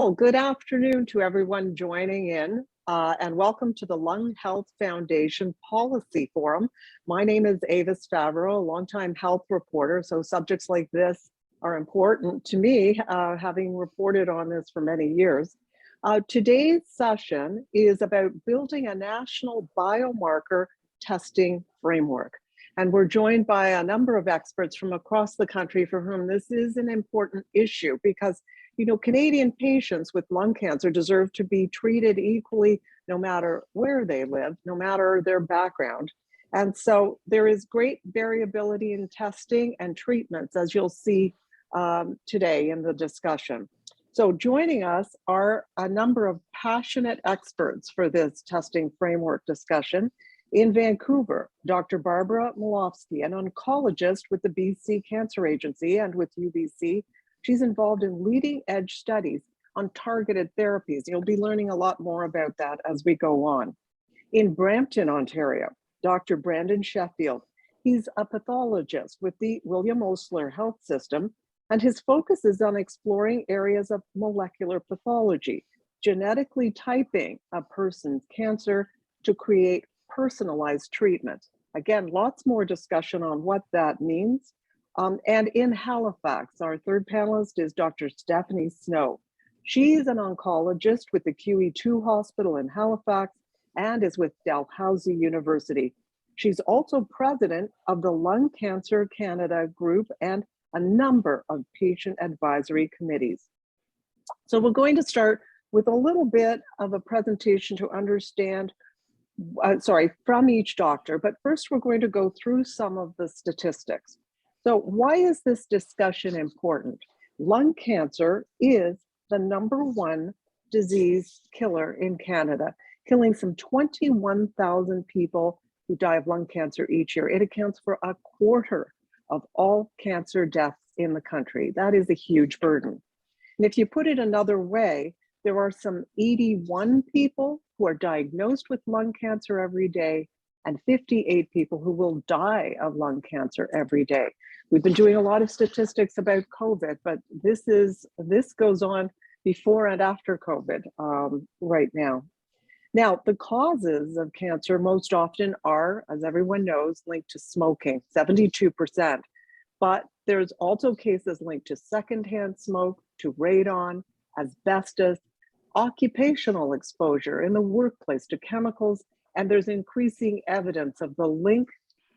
Well, good afternoon to everyone joining in, and welcome to the Lung Health Foundation Policy Forum. My name is Ava Stavro, a longtime health reporter, so subjects like this are important to me, having reported on this for many years. Today's session is about building a national biomarker testing framework. And we're joined by a number of experts from across the country for whom this is an important issue because Canadian patients with lung cancer deserve to be treated equally no matter where they live, no matter their background. And so there is great variability in testing and treatments, as you'll see today in the discussion. So joining us are a number of passionate experts for this testing framework discussion. In Vancouver, Dr. Barbara Milovsky, an oncologist with the BC Cancer Agency and with UBC. She's involved in leading edge studies on targeted therapies. You'll be learning a lot more about that as we go on. In Brampton, Ontario, Dr. Brandon Sheffield. He's a pathologist with the William Osler Health System, and his focus is on exploring areas of molecular pathology, genetically typing a person's cancer to create personalized treatment. Again, lots more discussion on what that means. And in Halifax, our third panelist is Dr. Stephanie Snow. She's an oncologist with the QE2 Hospital in Halifax and is with Dalhousie University. She's also president of the Lung Cancer Canada group and a number of patient advisory committees. So we're going to start with a little bit of a presentation to understand from each doctor, but first we're going to go through some of the statistics. So why is this discussion important? Lung cancer is the #1 disease killer in Canada, killing some 21,000 people who die of lung cancer each year. It accounts for a quarter of all cancer deaths in the country. That is a huge burden. And if you put it another way, there are some 81 people who are diagnosed with lung cancer every day and 58 people who will die of lung cancer every day. We've been doing a lot of statistics about COVID, but this goes on before and after COVID right now. Now, the causes of cancer most often are, as everyone knows, linked to smoking, 72%. But there's also cases linked to secondhand smoke, to radon, asbestos, occupational exposure in the workplace to chemicals, and there's increasing evidence of the link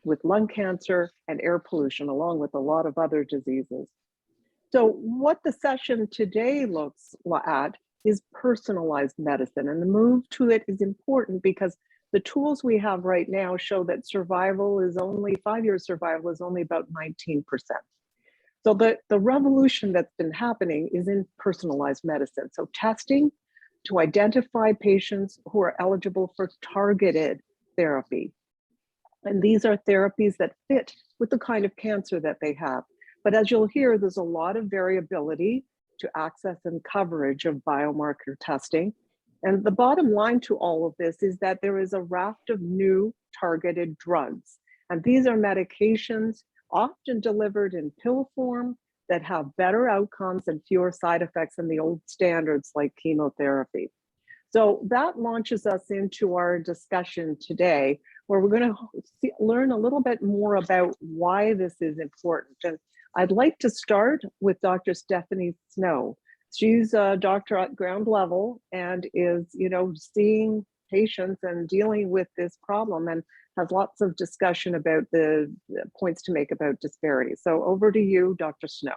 with lung cancer and air pollution, along with a lot of other diseases. So what the session today looks at is personalized medicine, and the move to it is important because the tools we have right now show that 5-year survival is only about 19%. So the revolution that's been happening is in personalized medicine. So testing to identify patients who are eligible for targeted therapy. And these are therapies that fit with the kind of cancer that they have. But as you'll hear, there's a lot of variability to access and coverage of biomarker testing. And the bottom line to all of this is that there is a raft of new targeted drugs. And these are medications often delivered in pill form that have better outcomes and fewer side effects than the old standards like chemotherapy. So that launches us into our discussion today, where we're going to learn a little bit more about why this is important. And I'd like to start with Dr. Stephanie Snow. She's a doctor at ground level and is, seeing patients and dealing with this problem and has lots of discussion about the points to make about disparities. So over to you, Dr. Snow.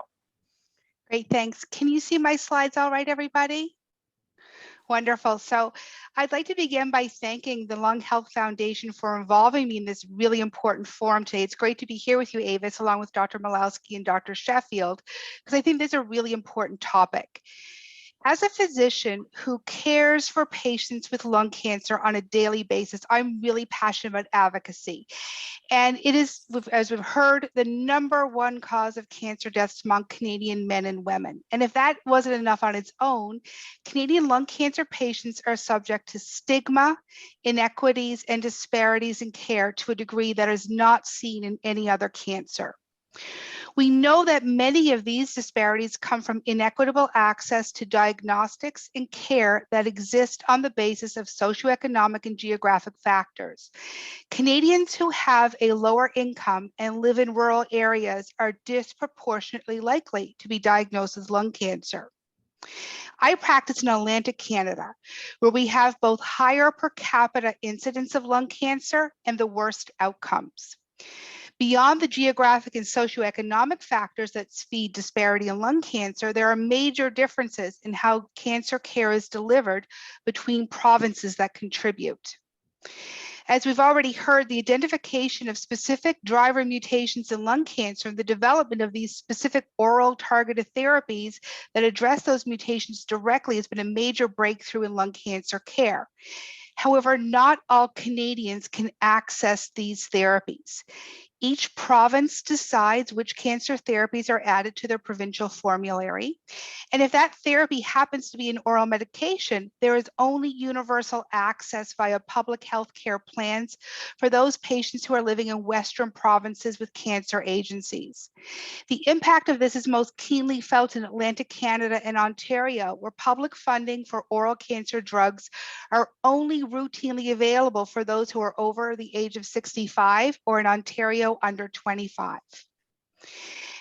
Great, thanks. Can you see my slides all right, everybody? Wonderful. So I'd like to begin by thanking the Lung Health Foundation for involving me in this really important forum today. It's great to be here with you, Avis, along with Dr. Milovsky and Dr. Sheffield, because I think this is a really important topic. As a physician who cares for patients with lung cancer on a daily basis, I'm really passionate about advocacy. And it is, as we've heard, the #1 cause of cancer deaths among Canadian men and women. And if that wasn't enough on its own, Canadian lung cancer patients are subject to stigma, inequities, and disparities in care to a degree that is not seen in any other cancer. We know that many of these disparities come from inequitable access to diagnostics and care that exist on the basis of socioeconomic and geographic factors. Canadians who have a lower income and live in rural areas are disproportionately likely to be diagnosed with lung cancer. I practice in Atlantic Canada, where we have both higher per capita incidence of lung cancer and the worst outcomes. Beyond the geographic and socioeconomic factors that feed disparity in lung cancer, there are major differences in how cancer care is delivered between provinces that contribute. As we've already heard, the identification of specific driver mutations in lung cancer and the development of these specific oral targeted therapies that address those mutations directly has been a major breakthrough in lung cancer care. However, not all Canadians can access these therapies. Each province decides which cancer therapies are added to their provincial formulary. And if that therapy happens to be an oral medication, there is only universal access via public health care plans for those patients who are living in Western provinces with cancer agencies. The impact of this is most keenly felt in Atlantic Canada and Ontario, where public funding for oral cancer drugs are only routinely available for those who are over the age of 65 or in Ontario under 25.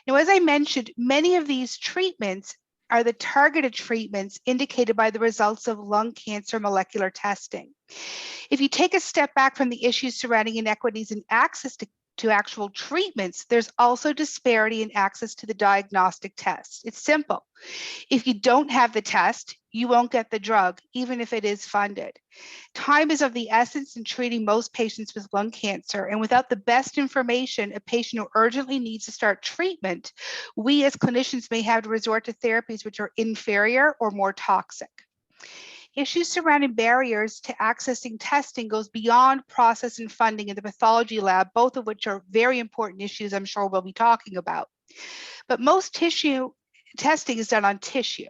Now, as I mentioned, many of these treatments are the targeted treatments indicated by the results of lung cancer molecular testing. If you take a step back from the issues surrounding inequities in access to actual treatments, there's also disparity in access to the diagnostic test. It's simple. If you don't have the test, you won't get the drug, even if it is funded. Time is of the essence in treating most patients with lung cancer, and without the best information, a patient who urgently needs to start treatment, we as clinicians may have to resort to therapies which are inferior or more toxic. Issues surrounding barriers to accessing testing goes beyond process and funding in the pathology lab, both of which are very important issues I'm sure we'll be talking about. But most tissue testing is done on tissue.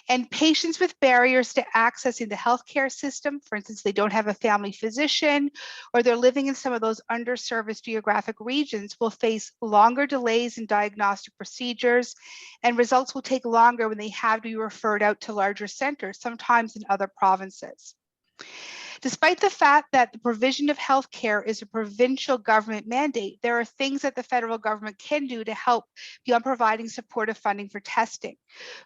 And patients with barriers to accessing the healthcare system, for instance, they don't have a family physician, or they're living in some of those underserviced geographic regions, will face longer delays in diagnostic procedures, and results will take longer when they have to be referred out to larger centers, sometimes in other provinces. Despite the fact that the provision of healthcare is a provincial government mandate, there are things that the federal government can do to help beyond providing supportive funding for testing.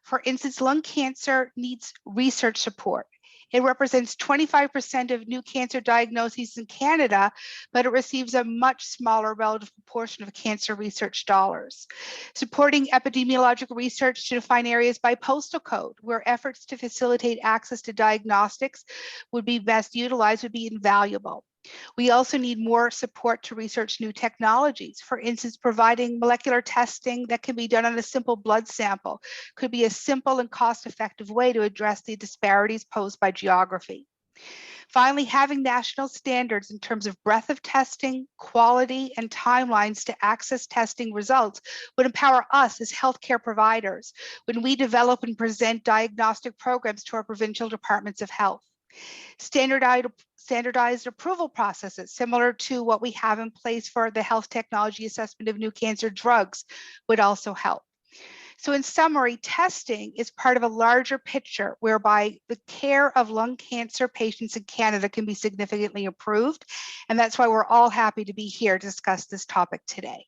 For instance, lung cancer needs research support. It represents 25% of new cancer diagnoses in Canada, but it receives a much smaller relative proportion of cancer research dollars. Supporting epidemiological research to define areas by postal code, where efforts to facilitate access to diagnostics would be best utilized, would be invaluable. We also need more support to research new technologies. For instance, providing molecular testing that can be done on a simple blood sample could be a simple and cost-effective way to address the disparities posed by geography. Finally, having national standards in terms of breadth of testing, quality, and timelines to access testing results would empower us as healthcare providers when we develop and present diagnostic programs to our provincial departments of health. Standardized approval processes, similar to what we have in place for the health technology assessment of new cancer drugs, would also help. So in summary, testing is part of a larger picture whereby the care of lung cancer patients in Canada can be significantly improved. And that's why we're all happy to be here to discuss this topic today.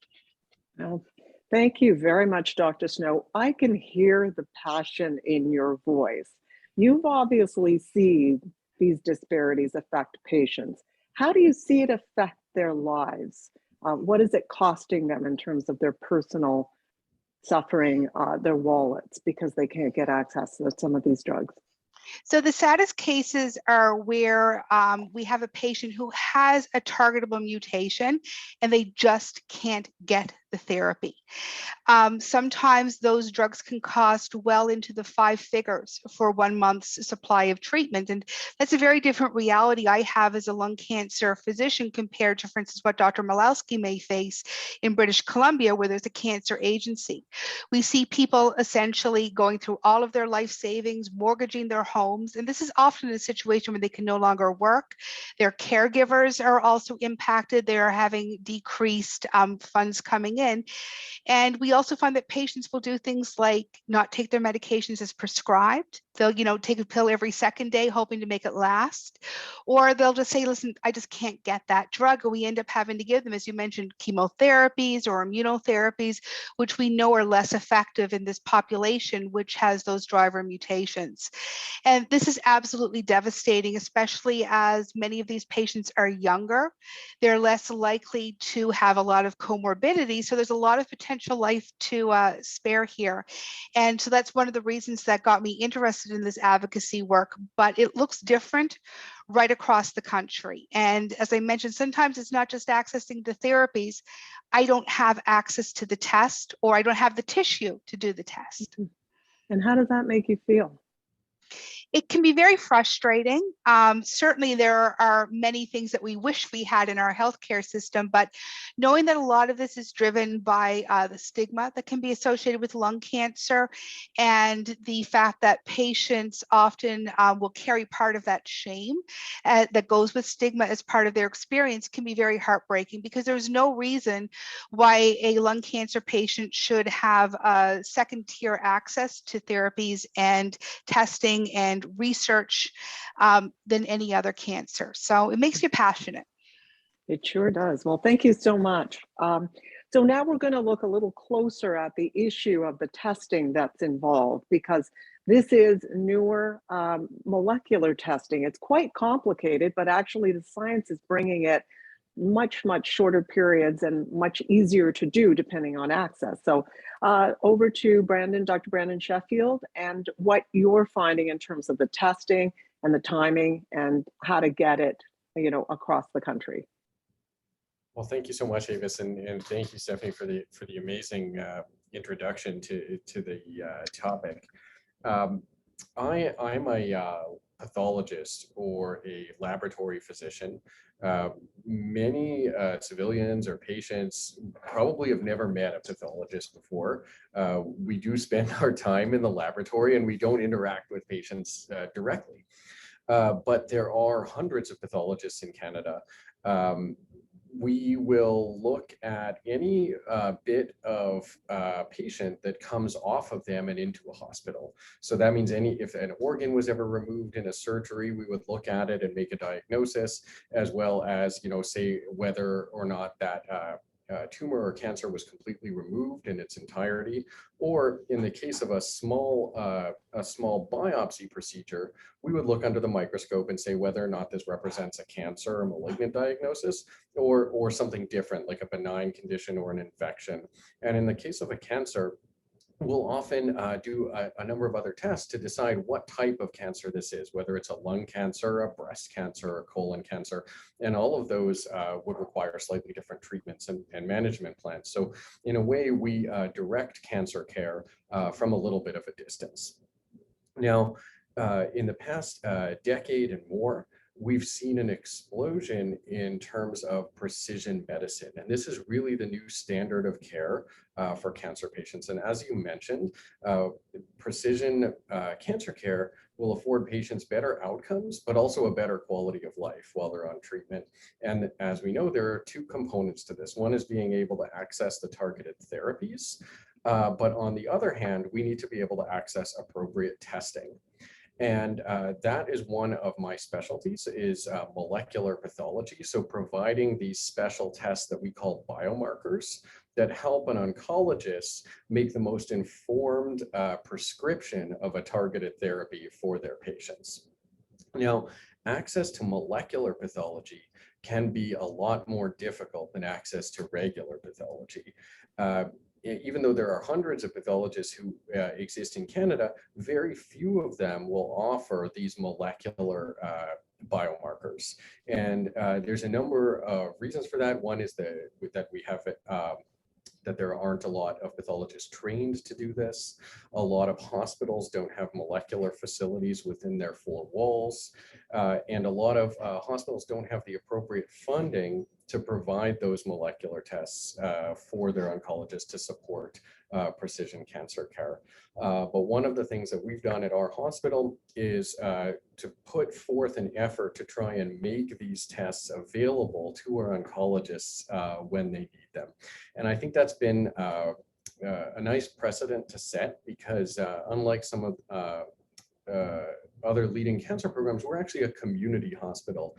Well, thank you very much, Dr. Snow. I can hear the passion in your voice. You've obviously seen these disparities affect patients. How do you see it affect their lives? What is it costing them in terms of their personal suffering, their wallets, because they can't get access to some of these drugs? So the saddest cases are where we have a patient who has a targetable mutation and they just can't get the therapy. Sometimes those drugs can cost well into the 5 figures for 1 month's supply of treatment. And that's a very different reality I have as a lung cancer physician compared to, for instance, what Dr. Milovsky may face in British Columbia, where there's a cancer agency. We see people essentially going through all of their life savings, mortgaging their homes. And this is often a situation where they can no longer work. Their caregivers are also impacted. They are having decreased funds coming in. in. And we also find that patients will do things like not take their medications as prescribed. They'll, take a pill every second day, hoping to make it last. Or they'll just say, listen, I just can't get that drug. And we end up having to give them, as you mentioned, chemotherapies or immunotherapies, which we know are less effective in this population, which has those driver mutations. And this is absolutely devastating, especially as many of these patients are younger. They're less likely to have a lot of comorbidity. So there's a lot of potential life to spare here. And so that's one of the reasons that got me interested in this advocacy work, but it looks different right across the country. And as I mentioned, sometimes it's not just accessing the therapies. I don't have access to the test, or I don't have the tissue to do the test. And how does that make you feel? It can be very frustrating. Certainly, there are many things that we wish we had in our healthcare system, but knowing that a lot of this is driven by the stigma that can be associated with lung cancer, and the fact that patients often will carry part of that shame that goes with stigma as part of their experience, can be very heartbreaking, because there's no reason why a lung cancer patient should have second-tier access to therapies and testing and research than any other cancer. So it makes you passionate. It sure does. Well, thank you so much. So now we're going to look a little closer at the issue of the testing that's involved, because this is newer molecular testing. It's quite complicated, but actually the science is bringing it much shorter periods and much easier to do depending on access. So over to Brandon, Dr. Brandon Sheffield, and what you're finding in terms of the testing and the timing and how to get it, across the country. Well, thank you so much, Avis, and thank you, Stephanie, for the amazing introduction to the topic. I'm a pathologist or a laboratory physician. Many civilians or patients probably have never met a pathologist before. We do spend our time in the laboratory, and we don't interact with patients directly. But there are hundreds of pathologists in Canada. We will look at any bit of patient that comes off of them and into a hospital. So that means if an organ was ever removed in a surgery, we would look at it and make a diagnosis, as well as, say whether or not that tumor or cancer was completely removed in its entirety, or in the case of a small biopsy procedure, we would look under the microscope and say whether or not this represents a cancer or malignant diagnosis, or something different like a benign condition or an infection. And in the case of a cancer, we'll often do a number of other tests to decide what type of cancer this is, whether it's a lung cancer, a breast cancer, a colon cancer, and all of those would require slightly different treatments and management plans. So in a way, we direct cancer care from a little bit of a distance. Now, in the past decade and more, we've seen an explosion in terms of precision medicine. And this is really the new standard of care for cancer patients. And as you mentioned, precision cancer care will afford patients better outcomes, but also a better quality of life while they're on treatment. And as we know, there are two components to this. One is being able to access the targeted therapies. But on the other hand, we need to be able to access appropriate testing. And that is one of my specialties, is molecular pathology. So providing these special tests that we call biomarkers that help an oncologist make the most informed prescription of a targeted therapy for their patients. Now, access to molecular pathology can be a lot more difficult than access to regular pathology. Even though there are hundreds of pathologists who exist in Canada, very few of them will offer these molecular biomarkers. And there's a number of reasons for that. One is that we have that there aren't a lot of pathologists trained to do this. A lot of hospitals don't have molecular facilities within their four walls. And a lot of hospitals don't have the appropriate funding to provide those molecular tests for their oncologists to support precision cancer care. But one of the things that we've done at our hospital is to put forth an effort to try and make these tests available to our oncologists when they need them. And I think that's been a nice precedent to set, because unlike some of other leading cancer programs, we're actually a community hospital,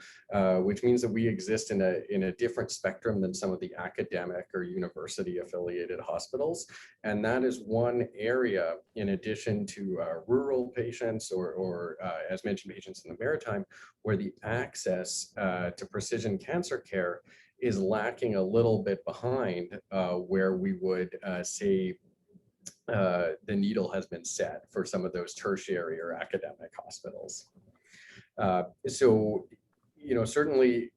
which means that we exist in a different spectrum than some of the academic or university affiliated hospitals. And that is one area, in addition to rural patients or as mentioned, patients in the Maritime, where the access to precision cancer care is lacking a little bit behind where we would say the needle has been set for some of those tertiary or academic hospitals. So, you know, certainly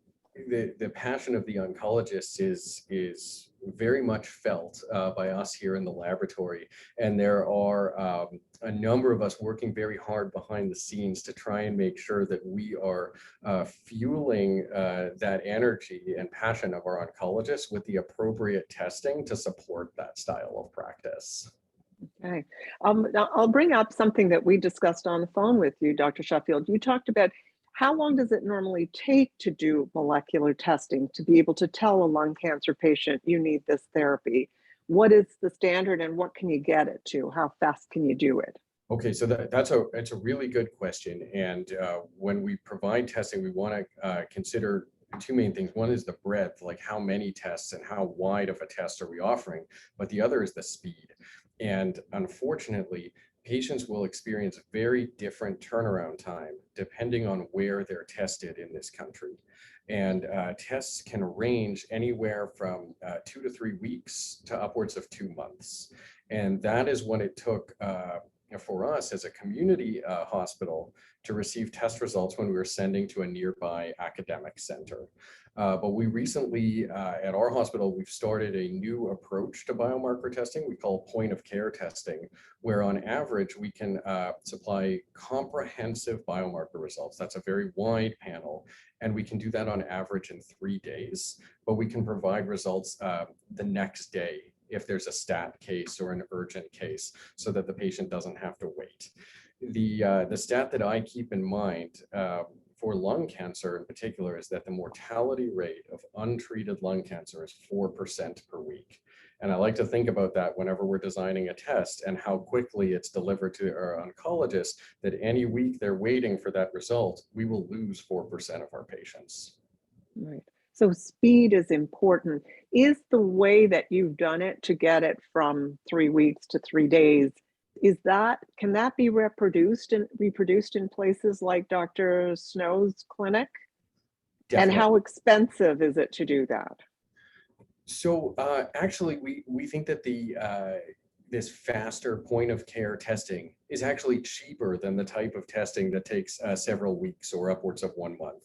the passion of the oncologists is very much felt by us here in the laboratory. And there are a number of us working very hard behind the scenes to try and make sure that we are fueling that energy and passion of our oncologists with the appropriate testing to support that style of practice. Okay. Now I'll bring up something that we discussed on the phone with you, Dr. Sheffield. You talked about how long does it normally take to do molecular testing to be able to tell a lung cancer patient you need this therapy? What is the standard and what can you get it to? How fast can you do it? Okay, so that's a really good question. And when we provide testing, we want to consider two main things. One is the breadth, like how many tests and how wide of a test are we offering, but the other is the speed. And unfortunately, patients will experience very different turnaround time depending on where they're tested in this country. And tests can range anywhere from 2 to 3 weeks to upwards of 2 months. And that is what it took for us as a community hospital to receive test results when we were sending to a nearby academic center. But we recently, at our hospital, we've started a new approach to biomarker testing we call point of care testing, where on average we can supply comprehensive biomarker results. That's a very wide panel, and we can do that on average in 3 days, but we can provide results the next day if there's a stat case or an urgent case, so that the patient doesn't have to wait. The stat that I keep in mind for lung cancer in particular is that the mortality rate of untreated lung cancer is 4% per week. And I like to think about that whenever we're designing a test and how quickly it's delivered to our oncologists, that any week they're waiting for that result, we will lose 4% of our patients. Right. So speed is important. Is the way that you've done it to get it from 3 weeks to 3 days, can that be reproduced in places like Dr. Snow's clinic? Definitely. And how expensive is it to do that? So actually, we think that this faster point of care testing is actually cheaper than the type of testing that takes several weeks or upwards of 1 month.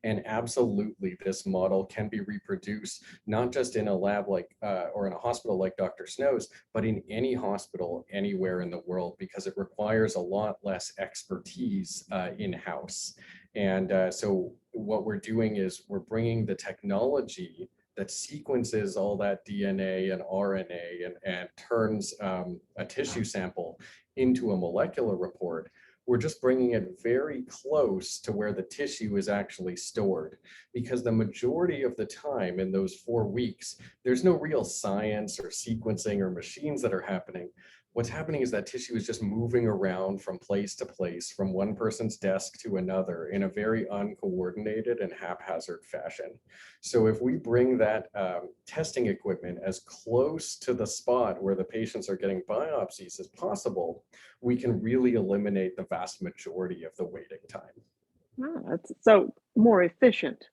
And absolutely, this model can be reproduced, not just in a lab like, or in a hospital like Dr. Snow's, but in any hospital anywhere in the world, because it requires a lot less expertise in-house. And so what we're doing is we're bringing the technology that sequences all that DNA and RNA and turns a tissue sample into a molecular report. We're just bringing it very close to where the tissue is actually stored, because the majority of the time in those 4 weeks, there's no real science or sequencing or machines that are happening. What's happening is that tissue is just moving around from place to place, from one person's desk to another in a very uncoordinated and haphazard fashion. So if we bring that testing equipment as close to the spot where the patients are getting biopsies as possible, we can really eliminate the vast majority of the waiting time. Oh, that's so more efficient.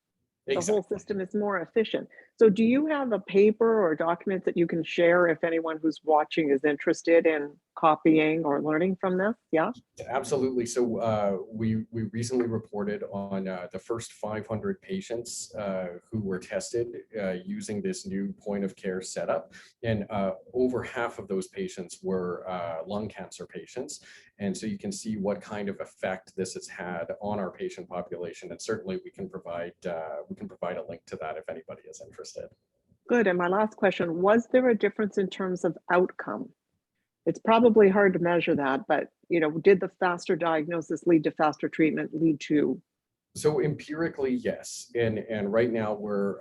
Exactly. The whole system is more efficient. So do you have a paper or document that you can share if anyone who's watching is interested in copying or learning from this? Yeah. Absolutely. So we recently reported on the first 500 patients who were tested using this new point of care setup. And over half of those patients were lung cancer patients. And so you can see what kind of effect this has had on our patient population. And certainly we can provide a link to that if anybody is interested. Good. And my last question, was there a difference in terms of outcome? It's probably hard to measure that, but did the faster diagnosis lead to faster treatment, lead to? So empirically, yes. And right now we're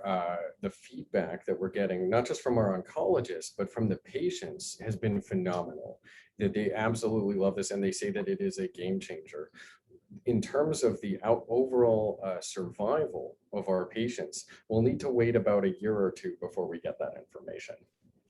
the feedback that we're getting, not just from our oncologists, but from the patients has been phenomenal. That they absolutely love this and they say that it is a game changer. In terms of the overall survival of our patients, we'll need to wait about a year or two before we get that information.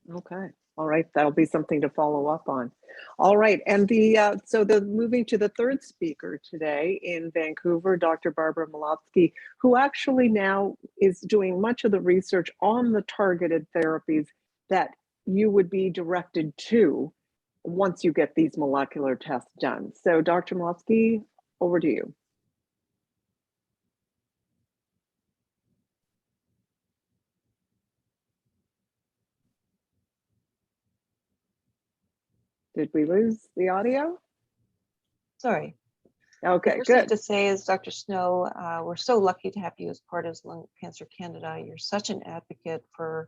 Okay. All right. That'll be something to follow up on. All right. And moving to the third speaker today in Vancouver, Dr. Barbara Milovsky, who actually now is doing much of the research on the targeted therapies that you would be directed to once you get these molecular tests done. So Dr. Milovsky, over to you. Did we lose the audio? Sorry. Okay, First good. to say is, Dr. Snow, we're so lucky to have you as part of Lung Cancer Canada. You're such an advocate for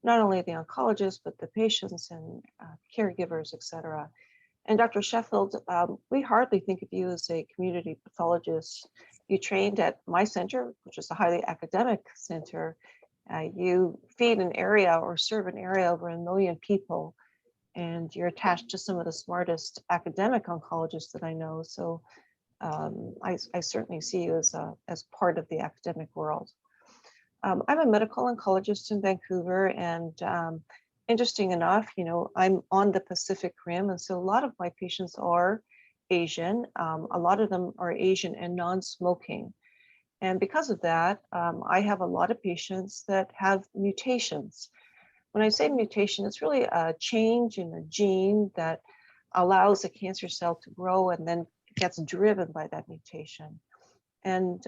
not only the oncologists, but the patients and caregivers, et cetera. And Dr. Sheffield, we hardly think of you as a community pathologist. You trained at my center, which is a highly academic center. You feed an area or serve an area over 1 million people. And you're attached to some of the smartest academic oncologists that I know. So I certainly see you as part of the academic world. I'm a medical oncologist in Vancouver, and interesting enough, I'm on the Pacific Rim, and so a lot of my patients are Asian. A lot of them are Asian and non-smoking. And because of that, I have a lot of patients that have mutations. When I say mutation, it's really a change in a gene that allows a cancer cell to grow and then gets driven by that mutation. And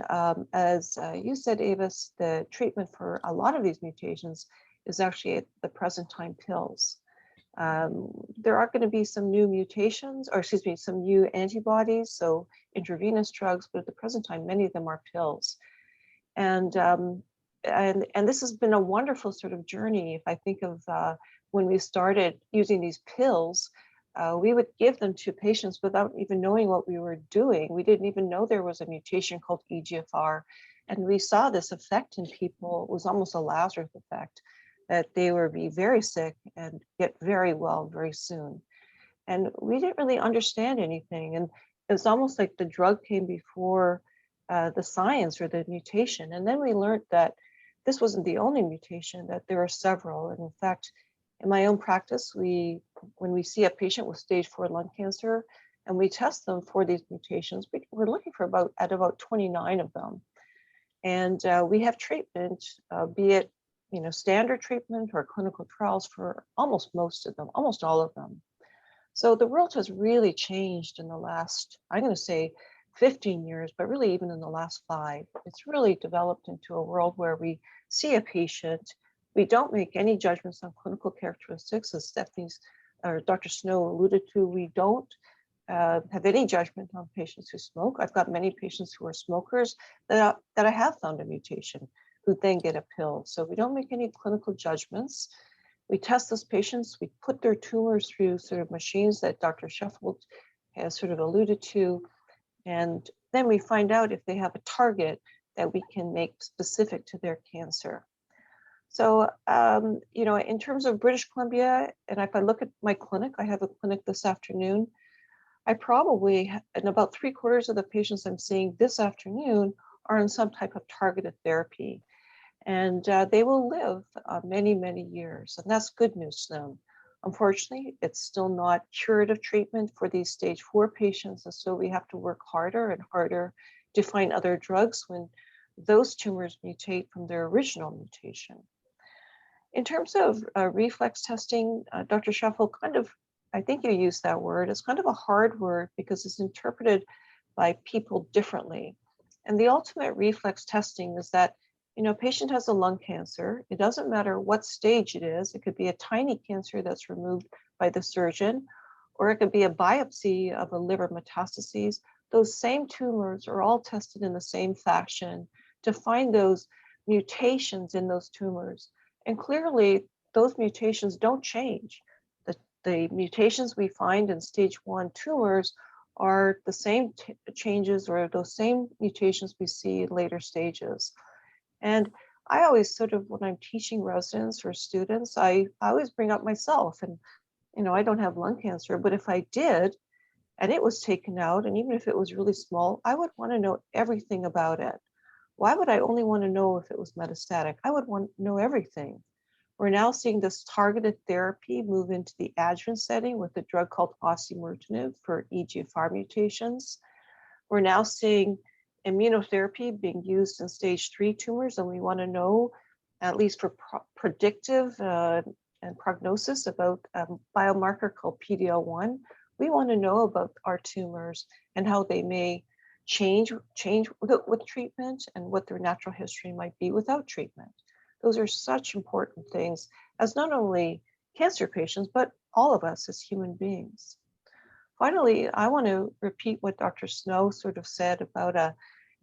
as you said, Avis, the treatment for a lot of these mutations is actually at the present time pills. There are going to be some new mutations, or excuse me, some new antibodies, so intravenous drugs, but at the present time, many of them are pills. And this has been a wonderful sort of journey. If I think of when we started using these pills, we would give them to patients without even knowing what we were doing. We didn't even know there was a mutation called EGFR. And we saw this effect in people. It was almost a Lazarus effect, that they would be very sick and get very well very soon. And we didn't really understand anything. And it's almost like the drug came before the science or the mutation. And then we learned that this wasn't the only mutation, that there are several. And in fact, in my own practice, when we see a patient with stage 4 lung cancer and we test them for these mutations, we're looking for about 29 of them. And we have treatment, be it standard treatment or clinical trials for almost most of them, almost all of them. So the world has really changed in the last, I'm going to say 15 years, but really even in the last 5. It's really developed into a world where we see a patient. We don't make any judgments on clinical characteristics, as Stephanie's or Dr. Snow alluded to. We don't have any judgment on patients who smoke. I've got many patients who are smokers that I have found a mutation, who then get a pill. So we don't make any clinical judgments. We test those patients. We put their tumors through sort of machines that Dr. Sheffield has sort of alluded to. And then we find out if they have a target that we can make specific to their cancer. So, in terms of British Columbia, and if I look at my clinic, I have a clinic this afternoon. I probably, and about 3/4 of the patients I'm seeing this afternoon are on some type of targeted therapy. And they will live many, many years. And that's good news to them. Unfortunately, it's still not curative treatment for these stage 4 patients. And so we have to work harder and harder to find other drugs when those tumors mutate from their original mutation. In terms of reflex testing, Dr. Shuffle I think you used that word. It's kind of a hard word because it's interpreted by people differently. And the ultimate reflex testing is that, a patient has a lung cancer. It doesn't matter what stage it is. It could be a tiny cancer that's removed by the surgeon, or it could be a biopsy of a liver metastases. Those same tumors are all tested in the same fashion to find those mutations in those tumors. And clearly, those mutations don't change. The mutations we find in stage 1 tumors are the same changes or those same mutations we see in later stages. And I always sort of, when I'm teaching residents or students, I always bring up myself. And, I don't have lung cancer, but if I did, and it was taken out, and even if it was really small, I would want to know everything about it. Why would I only want to know if it was metastatic? I would want to know everything. We're now seeing this targeted therapy move into the adjuvant setting with a drug called osimertinib for EGFR mutations. We're now seeing immunotherapy being used in stage 3 tumors, and we want to know, at least for predictive and prognosis, about a biomarker called PD-L1. We want to know about our tumors and how they may change with treatment and what their natural history might be without treatment. Those are such important things as not only cancer patients, but all of us as human beings. Finally, I want to repeat what Dr. Snow sort of said about a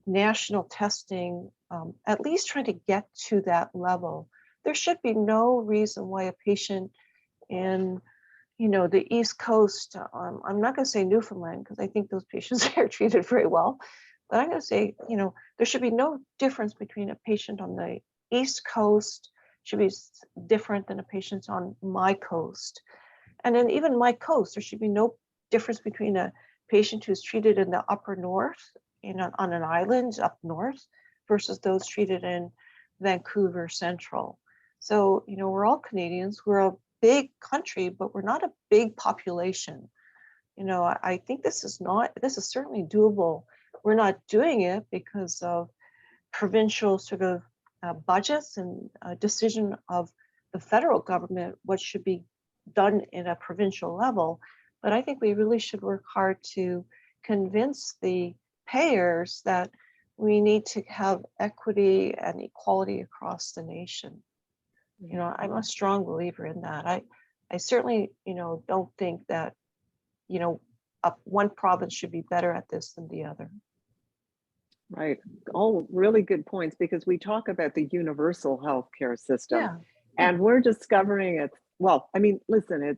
national testing, at least trying to get to that level. There should be no reason why a patient in the East Coast, I'm not going to say Newfoundland because I think those patients are treated very well, but I'm going to say, there should be no difference between a patient on the East Coast should be different than a patient on my coast. And then even my coast, there should be no difference between a patient who's treated in the upper north, on an island up north, versus those treated in Vancouver Central. So, we're all Canadians. We're a big country, but we're not a big population. I think this is certainly doable. We're not doing it because of provincial sort of budgets and decision of the federal government, what should be done in a provincial level. But I think we really should work hard to convince the payers that we need to have equity and equality across the nation. I'm a strong believer in that. I certainly, don't think that, one province should be better at this than the other. Right. All really good points, because we talk about the universal healthcare system, and we're discovering it. Well, I mean, listen,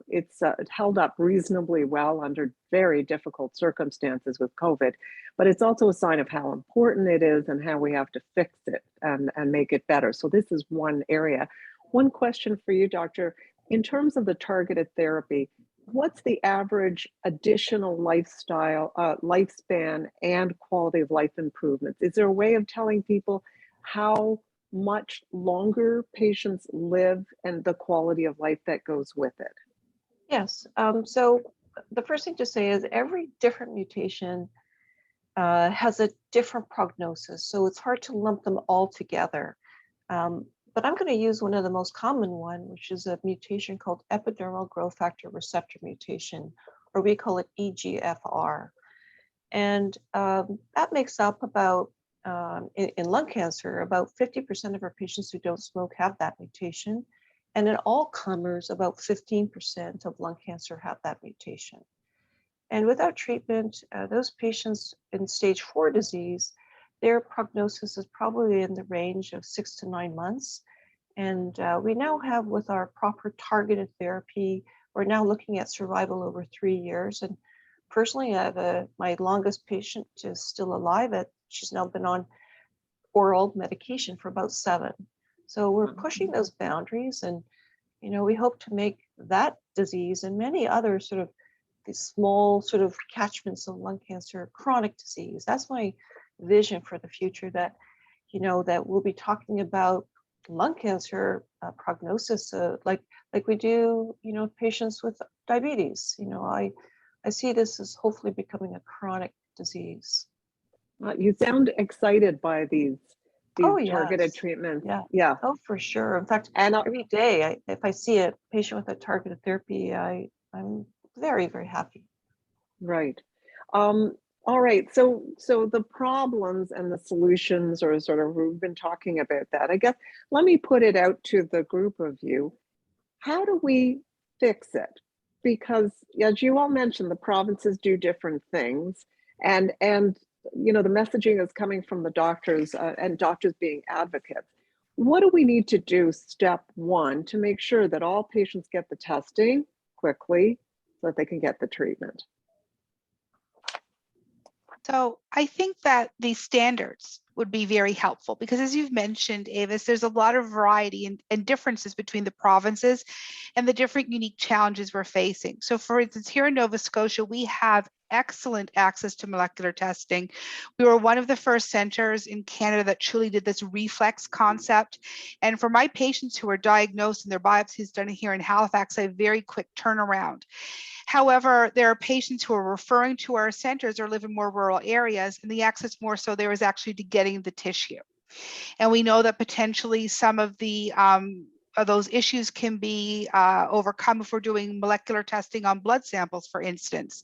it's held up reasonably well under very difficult circumstances with COVID, but it's also a sign of how important it is and how we have to fix it and make it better. So this is one area. One question for you, Doctor, in terms of the targeted therapy, what's the average additional lifespan and quality of life improvements? Is there a way of telling people how much longer patients live and the quality of life that goes with it? Yes. So the first thing to say is every different mutation has a different prognosis. So it's hard to lump them all together. But I'm going to use one of the most common one, which is a mutation called epidermal growth factor receptor mutation, or we call it EGFR. And that makes up about, in lung cancer, about 50% of our patients who don't smoke have that mutation. And in all comers, about 15% of lung cancer have that mutation. And without treatment, those patients in stage 4 disease, their prognosis is probably in the range of 6 to 9 months. And we now have, with our proper targeted therapy, we're now looking at survival over 3 years. And personally, I have my longest patient is still alive. She's now been on oral medication for about 7. So we're pushing those boundaries, and we hope to make that disease and many other sort of these small sort of catchments of lung cancer chronic disease. That's my vision for the future, that that we'll be talking about lung cancer prognosis like we do patients with diabetes. I see this as hopefully becoming a chronic disease. You sound excited by these these Oh, targeted yes. treatments. Yeah. Yeah. Oh, for sure. In fact, And every day, if I see a patient with a targeted therapy, I'm very, very happy. right. All right. So the problems and the solutions, or sort of, we've been talking about that. I guess let me put it out to the group of you. How do we fix it? Because as you all mentioned, the provinces do different things, and you know the messaging is coming from the doctors and doctors being advocates. What do we need to do, step one, to make sure that all patients get the testing quickly so that they can get the treatment? So I think that these standards would be very helpful because, as you've mentioned, Avis, there's a lot of variety and differences between the provinces and the different unique challenges we're facing. So for instance, here in Nova Scotia, we have excellent access to molecular testing. We were one of the first centers in Canada that truly did this reflex concept. And for my patients who are diagnosed and their biopsies done here in Halifax, a very quick turnaround. However, there are patients who are referring to our centers or live in more rural areas, and the access more so there is actually to getting the tissue. And we know that potentially some of those issues can be overcome if we're doing molecular testing on blood samples, for instance.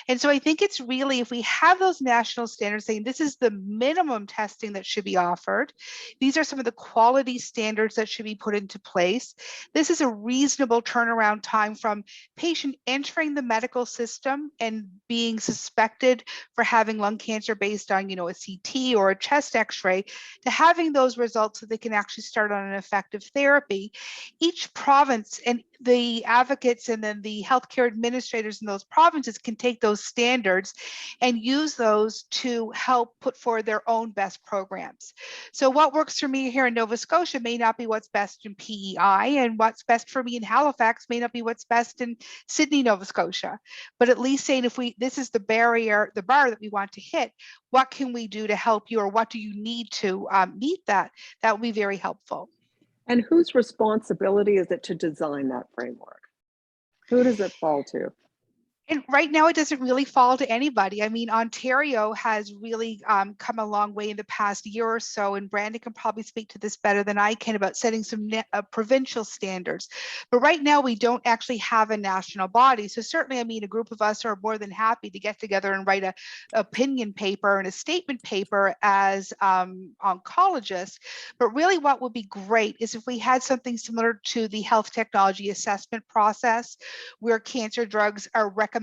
And so I think it's really, if we have those national standards saying this is the minimum testing that should be offered, these are some of the quality standards that should be put into place. This is a reasonable turnaround time from patient entering the medical system and being suspected for having lung cancer based on, a CT or a chest x-ray, to having those results so they can actually start on an effective therapy. Each province and the advocates and then the healthcare administrators in those provinces can take those standards and use those to help put forward their own best programs. So what works for me here in Nova Scotia may not be what's best in PEI, and what's best for me in Halifax may not be what's best in Sydney, Nova Scotia. But at least saying, this is the bar that we want to hit, what can we do to help you, or what do you need to meet that? That would be very helpful. And whose responsibility is it to design that framework? Who does it fall to? And right now, it doesn't really fall to anybody. I mean, Ontario has really come a long way in the past year or so, and Brandon can probably speak to this better than I can about setting some provincial standards. But right now, we don't actually have a national body. So certainly, I mean, a group of us are more than happy to get together and write an opinion paper and a statement paper as oncologists. But really, what would be great is if we had something similar to the health technology assessment process, where cancer drugs are recommended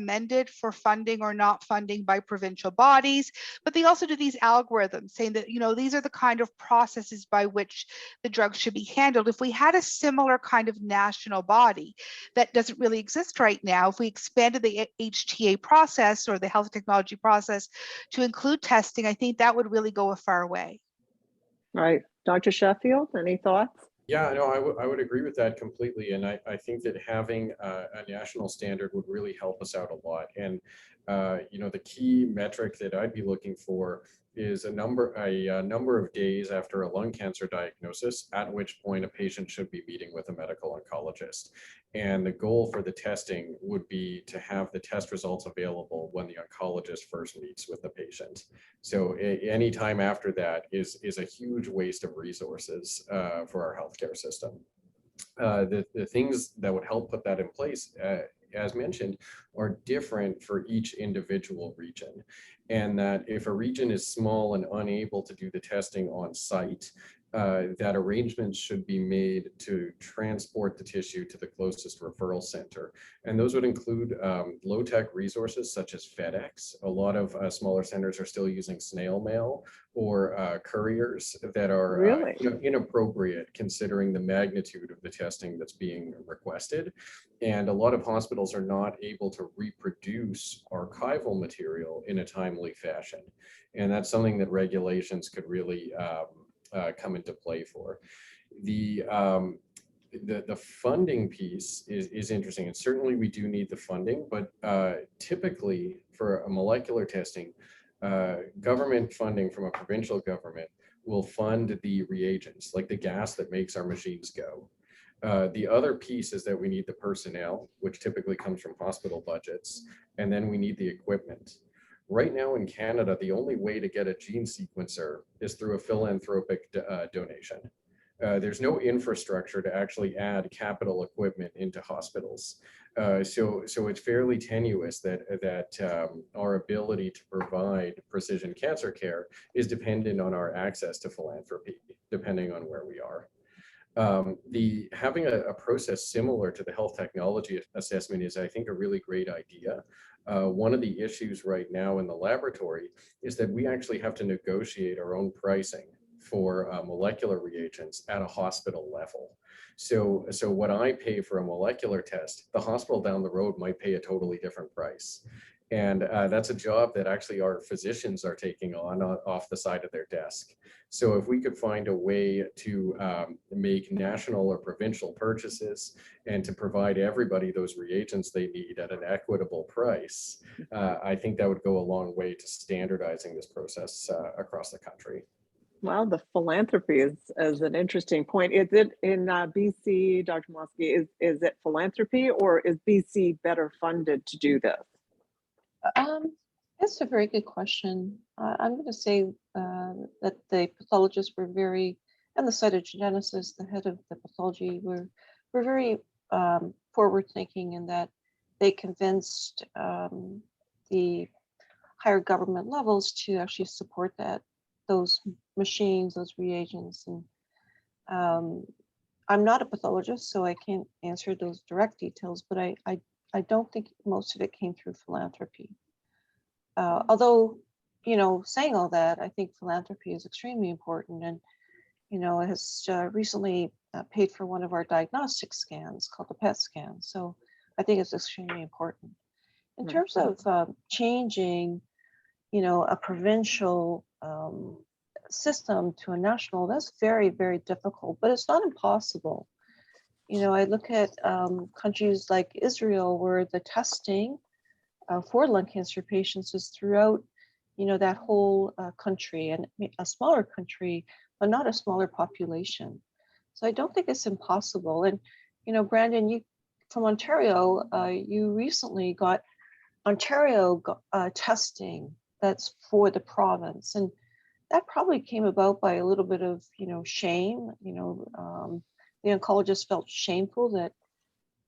for funding or not funding by provincial bodies, but they also do these algorithms saying that, these are the kind of processes by which the drugs should be handled. If we had a similar kind of national body that doesn't really exist right now, if we expanded the HTA process or the health technology process to include testing, I think that would really go a far way. Right. Dr. Sheffield, any thoughts? Yeah, no, I would agree with that completely. And I think that having a national standard would really help us out a lot. And, the key metric that I'd be looking for is a number of days after a lung cancer diagnosis, at which point a patient should be meeting with a medical oncologist. And the goal for the testing would be to have the test results available when the oncologist first meets with the patient. So any time after that is a huge waste of resources for our healthcare system. The things that would help put that in place, as mentioned, are different for each individual region. And that if a region is small and unable to do the testing on site, that arrangements should be made to transport the tissue to the closest referral center. And those would include low-tech resources such as FedEx. A lot of smaller centers are still using snail mail or couriers that are Really? inappropriate considering the magnitude of the testing that's being requested. And a lot of hospitals are not able to reproduce archival material in a timely fashion. And that's something that regulations could really come into play for. The funding piece is interesting, and certainly we do need the funding, but typically for a molecular testing, government funding from a provincial government will fund the reagents, like the gas that makes our machines go. The other piece is that we need the personnel, which typically comes from hospital budgets, and then we need the equipment. Right now in Canada, the only way to get a gene sequencer is through a philanthropic donation. There's no infrastructure to actually add capital equipment into hospitals. So it's fairly tenuous that our ability to provide precision cancer care is dependent on our access to philanthropy, depending on where we are. Having a process similar to the health technology assessment is, I think, a really great idea. One of the issues right now in the laboratory is that we actually have to negotiate our own pricing for molecular reagents at a hospital level. So what I pay for a molecular test, the hospital down the road might pay a totally different price. And that's a job that actually our physicians are taking on off the side of their desk. So if we could find a way to make national or provincial purchases and to provide everybody those reagents they need at an equitable price, I think that would go a long way to standardizing this process across the country. Well, the philanthropy is an interesting point. Is it in BC, Dr. Milovsky, is it philanthropy, or is BC better funded to do this? That's a very good question. I'm going to say that the pathologists were very, and the cytogeneticists, the head of the pathology, were very forward-thinking in that they convinced the higher government levels to actually support those machines, those reagents. And I'm not a pathologist, so I can't answer those direct details, but I don't think most of it came through philanthropy. Although, saying all that, I think philanthropy is extremely important, and, it has recently paid for one of our diagnostic scans called the PET scan. So I think it's extremely important. In terms of changing, a provincial system to a national, that's very, very difficult, but it's not impossible. I look at countries like Israel, where the testing for lung cancer patients is throughout, that whole country, and a smaller country, but not a smaller population. So I don't think it's impossible. And, Brandon, you from Ontario, you recently got Ontario testing that's for the province. And that probably came about by a little bit of, shame. The oncologists felt shameful that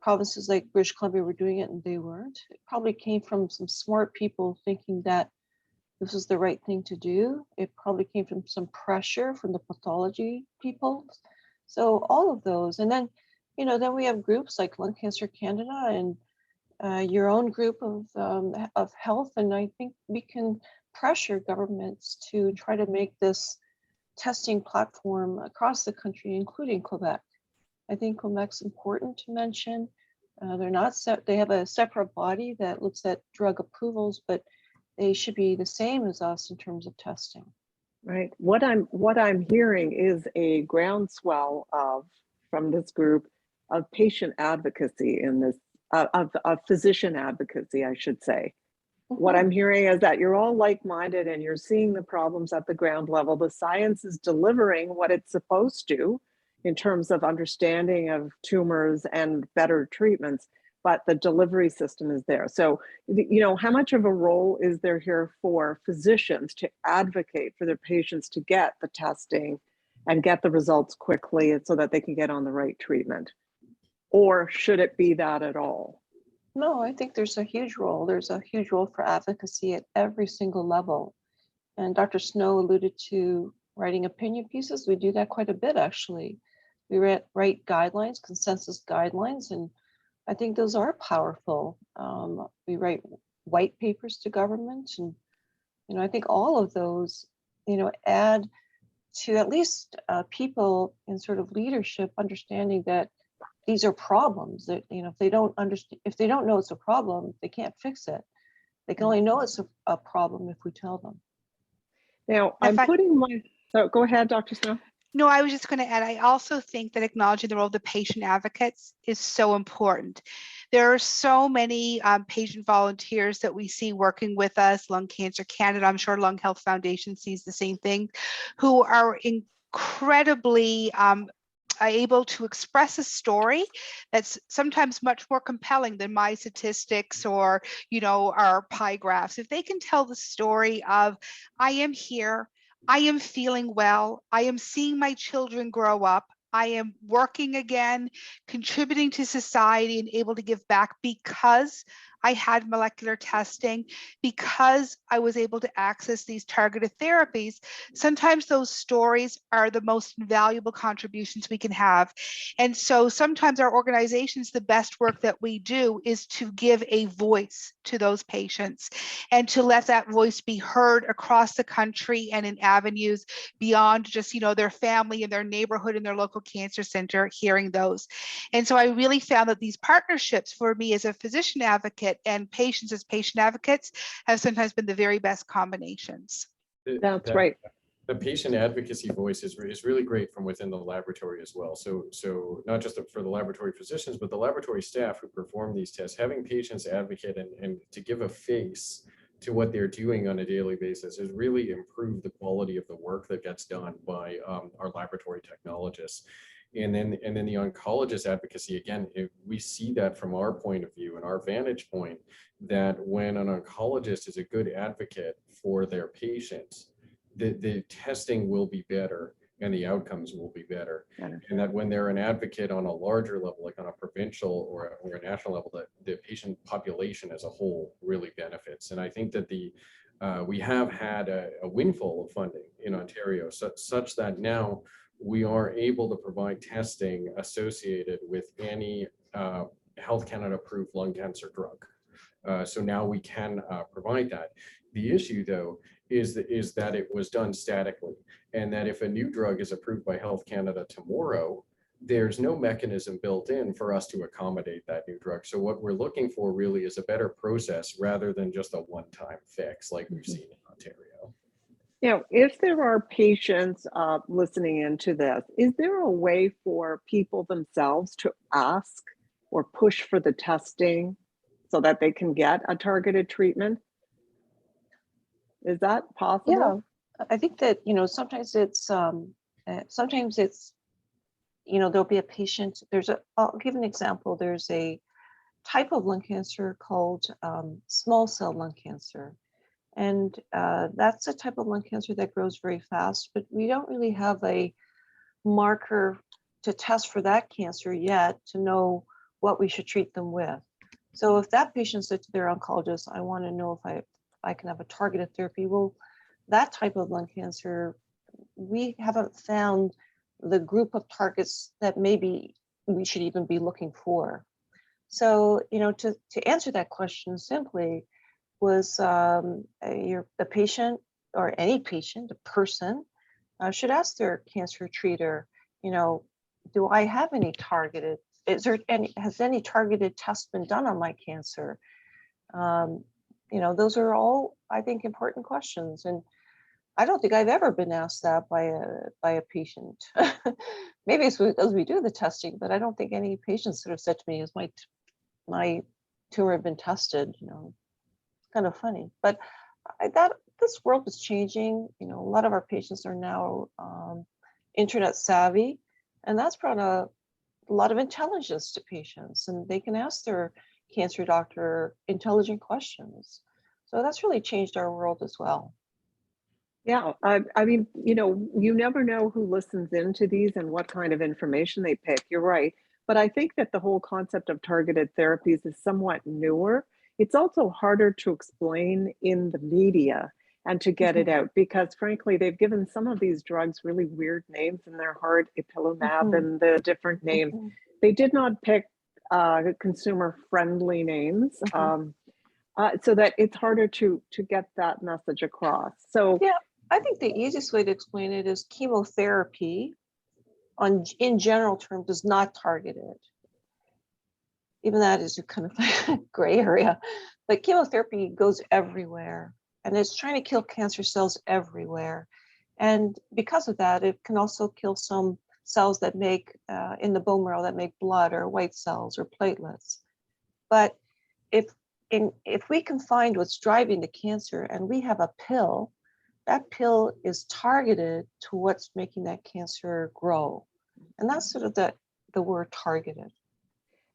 provinces like British Columbia were doing it and they weren't. It probably came from some smart people thinking that this is the right thing to do. It probably came from some pressure from the pathology people. So all of those. And then, then we have groups like Lung Cancer Canada and your own group of health. And I think we can pressure governments to try to make this testing platform across the country, including Quebec. I think Quebec's important to mention. They're not set, they have a separate body that looks at drug approvals, but they should be the same as us in terms of testing. Right. What I'm hearing is a groundswell from this group of patient advocacy in this of physician advocacy, I should say. Mm-hmm. What I'm hearing is that you're all like-minded and you're seeing the problems at the ground level. The science is delivering what it's supposed to in terms of understanding of tumors and better treatments, but the delivery system is there. So, how much of a role is there here for physicians to advocate for their patients to get the testing and get the results quickly so that they can get on the right treatment? Or should it be that at all? No, I think there's a huge role. There's a huge role for advocacy at every single level. And Dr. Snow alluded to writing opinion pieces. We do that quite a bit, actually. We write guidelines, consensus guidelines, and I think those are powerful. We write white papers to government, and I think all of those, add to at least people in sort of leadership understanding that these are problems. That if they don't know it's a problem, they can't fix it. They can only know it's a problem if we tell them. Now, so go ahead, Dr. Snow. No, I was just going to add, I also think that acknowledging the role of the patient advocates is so important. There are so many patient volunteers that we see working with us, Lung Cancer Canada, I'm sure Lung Health Foundation sees the same thing, who are incredibly able to express a story that's sometimes much more compelling than my statistics or, our pie graphs. If they can tell the story of, I am here, I am feeling well, I am seeing my children grow up, I am working again, contributing to society and able to give back because I had molecular testing, because I was able to access these targeted therapies. Sometimes those stories are the most valuable contributions we can have. And so sometimes our organizations, the best work that we do is to give a voice to those patients and to let that voice be heard across the country and in avenues beyond just, their family and their neighborhood and their local cancer center, hearing those. And so I really found that these partnerships for me as a physician advocate and patients as patient advocates have sometimes been the very best combinations. That's right. The patient advocacy voice is really great from within the laboratory as well. So not just for the laboratory physicians, but the laboratory staff who perform these tests, having patients advocate and to give a face to what they're doing on a daily basis has really improved the quality of the work that gets done by our laboratory technologists. And then the oncologist advocacy, again, we see that from our point of view and our vantage point, that when an oncologist is a good advocate for their patients, the testing will be better and the outcomes will be better. And that when they're an advocate on a larger level, like on a provincial or a national level, the patient population as a whole really benefits. And I think that we have had a windfall of funding in Ontario, such that now we are able to provide testing associated with any Health Canada approved lung cancer drug. So now we can provide that. The issue, though, is that it was done statically, and that if a new drug is approved by Health Canada tomorrow, there's no mechanism built in for us to accommodate that new drug. So what we're looking for really is a better process rather than just a one-time fix like we've seen in Ontario. If there are patients listening into this, is there a way for people themselves to ask or push for the testing so that they can get a targeted treatment? Is that possible? Yeah, I think that, sometimes it's, there'll be a patient, I'll give an example. There's a type of lung cancer called small cell lung cancer. And that's a type of lung cancer that grows very fast, but we don't really have a marker to test for that cancer yet to know what we should treat them with. So if that patient said to their oncologist, I want to know if I can have a targeted therapy, well, that type of lung cancer, we haven't found the group of targets that maybe we should even be looking for. So, to answer that question simply, was the patient or any patient, a person, should ask their cancer treater, do I have any targeted, has any targeted test been done on my cancer? Those are all, I think, important questions. And I don't think I've ever been asked that by a patient. Maybe it's because we do the testing, but I don't think any patients sort of said to me, "Has my tumor been tested?" Kind of funny, but that this world is changing. A lot of our patients are now internet savvy, and that's brought a lot of intelligence to patients, and they can ask their cancer doctor intelligent questions. So that's really changed our world as well. Yeah, I mean, you never know who listens into these and what kind of information they pick. You're right. But I think that the whole concept of targeted therapies is somewhat newer. It's also harder to explain in the media and to get it out because, frankly, they've given some of these drugs really weird names in their heart, ipilimumab and the different names. They did not pick consumer-friendly names. So that it's harder to get that message across. So yeah, I think the easiest way to explain it is chemotherapy in general terms is not targeted. Even that is a kind of gray area, but chemotherapy goes everywhere and it's trying to kill cancer cells everywhere. And because of that, it can also kill some cells that make in the bone marrow that make blood or white cells or platelets. But if we can find what's driving the cancer and we have a pill, that pill is targeted to what's making that cancer grow. And that's sort of the word targeted.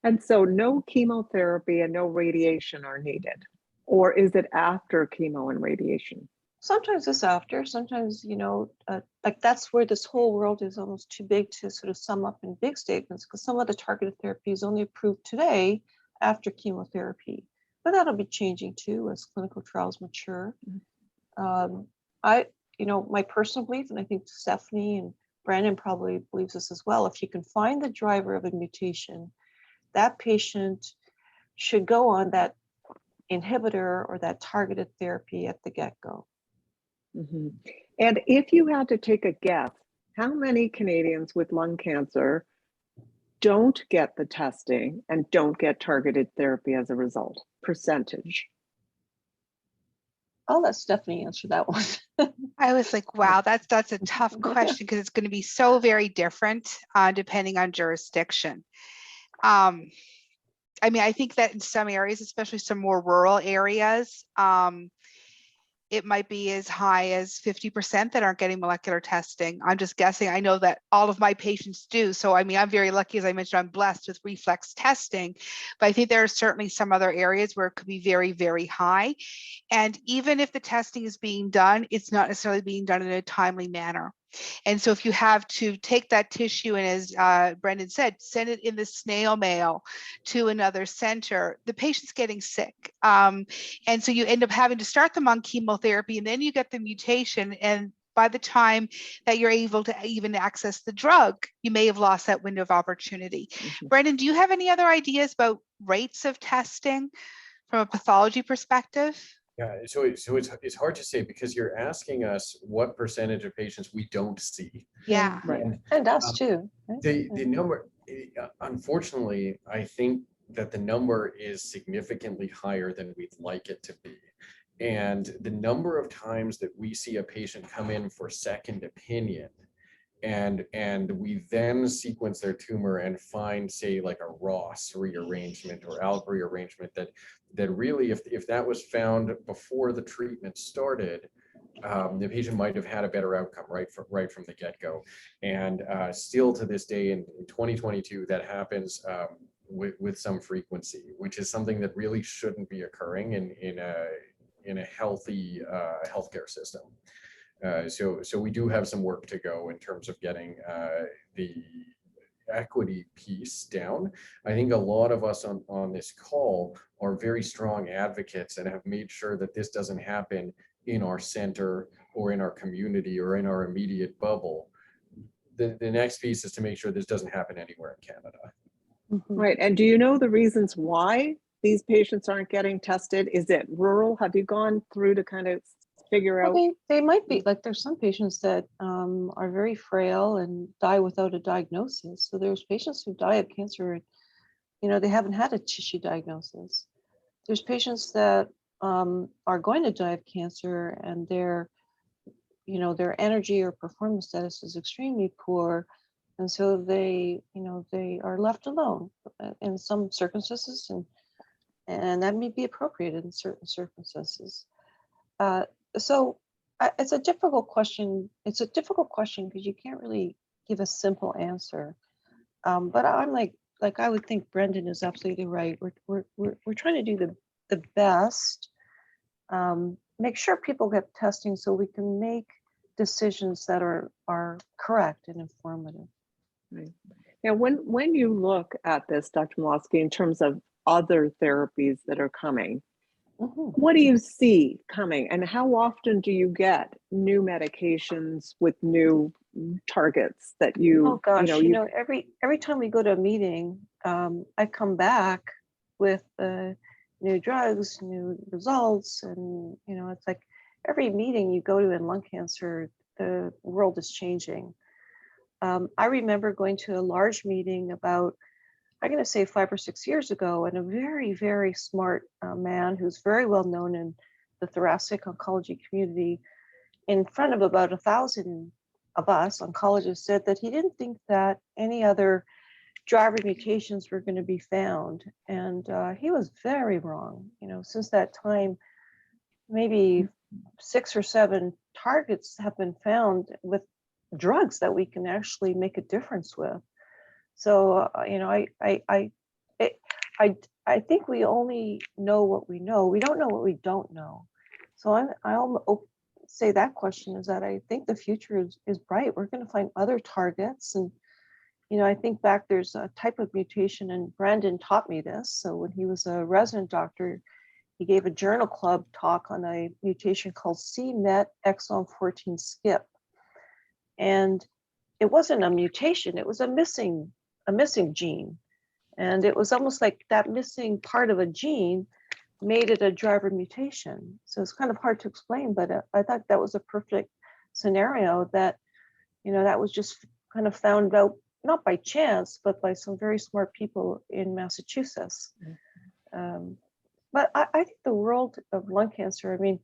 And so no chemotherapy and no radiation are needed, or is it after chemo and radiation? Sometimes it's after, sometimes, like that's where this whole world is almost too big to sort of sum up in big statements, because some of the targeted therapy is only approved today after chemotherapy. But that'll be changing too as clinical trials mature. My personal belief, and I think Stephanie and Brandon probably believes this as well, if you can find the driver of a mutation, that patient should go on that inhibitor or that targeted therapy at the get-go. Mm-hmm. And if you had to take a guess, how many Canadians with lung cancer don't get the testing and don't get targeted therapy as a result? Percentage. I'll let Stephanie answer that one. I was like, wow, that's a tough question, because it's going to be so very different depending on jurisdiction. I think that in some areas, especially some more rural areas, it might be as high as 50% that aren't getting molecular testing. I'm just guessing. I know that all of my patients do. So, I'm very lucky, as I mentioned, I'm blessed with reflex testing, but I think there are certainly some other areas where it could be very, very high. And even if the testing is being done, it's not necessarily being done in a timely manner. And so if you have to take that tissue and, as Brendan said, send it in the snail mail to another center, the patient's getting sick. And so you end up having to start them on chemotherapy, and then you get the mutation. And by the time that you're able to even access the drug, you may have lost that window of opportunity. Mm-hmm. Brendan, do you have any other ideas about rates of testing from a pathology perspective? Yeah, so it's hard to say, because you're asking us what percentage of patients we don't see. Yeah, right. And us too. Right? The number, unfortunately, I think that the number is significantly higher than we'd like it to be. And the number of times that we see a patient come in for second opinion, and we then sequence their tumor and find, say, like a Ross rearrangement or ALK rearrangement, that really, if that was found before the treatment started, the patient might have had a better outcome right from the get-go. And still to this day in 2022, that happens with some frequency, which is something that really shouldn't be occurring in a healthy healthcare system. So we do have some work to go in terms of getting the equity piece down. I think a lot of us on this call are very strong advocates and have made sure that this doesn't happen in our center or in our community or in our immediate bubble. The next piece is to make sure this doesn't happen anywhere in Canada. Mm-hmm. Right. And do you know the reasons why these patients aren't getting tested? Is it rural? Have you gone through to kind of figure out? They might be, like, there's some patients that are very frail and die without a diagnosis. So there's patients who die of cancer, they haven't had a tissue diagnosis. There's patients that are going to die of cancer, and their energy or performance status is extremely poor. And so they are left alone in some circumstances, and that may be appropriate in certain circumstances. So it's a difficult question. It's a difficult question because you can't really give a simple answer. But I'm like I would think Brendan is absolutely right. We're trying to do the best, make sure people get testing so we can make decisions that are correct and informative. Right. Now, when you look at this, Dr. Milovsky, in terms of other therapies that are coming, what do you see coming, and how often do you get new medications with new targets that you? Oh gosh, every time we go to a meeting, I come back with new drugs, new results, and it's like every meeting you go to in lung cancer, the world is changing. I remember going to a large meeting about, I'm going to say 5 or 6 years ago, and a very, very smart man who's very well known in the thoracic oncology community, in front of about 1,000 of us oncologists, said that he didn't think that any other driver mutations were going to be found. And he was very wrong. Since that time, maybe 6 or 7 targets have been found with drugs that we can actually make a difference with. So, I think we only know what we know. We don't know what we don't know. So I'll say that question is that I think the future is bright. We're going to find other targets. And, I think back, there's a type of mutation, and Brandon taught me this. So when he was a resident doctor, he gave a journal club talk on a mutation called c-MET exon 14 skip. And it wasn't a mutation, it was a missing gene. And it was almost like that missing part of a gene made it a driver mutation. So it's kind of hard to explain, but I thought that was a perfect scenario that, that was just kind of found out, not by chance, but by some very smart people in Massachusetts. But I think the world of lung cancer, I mean,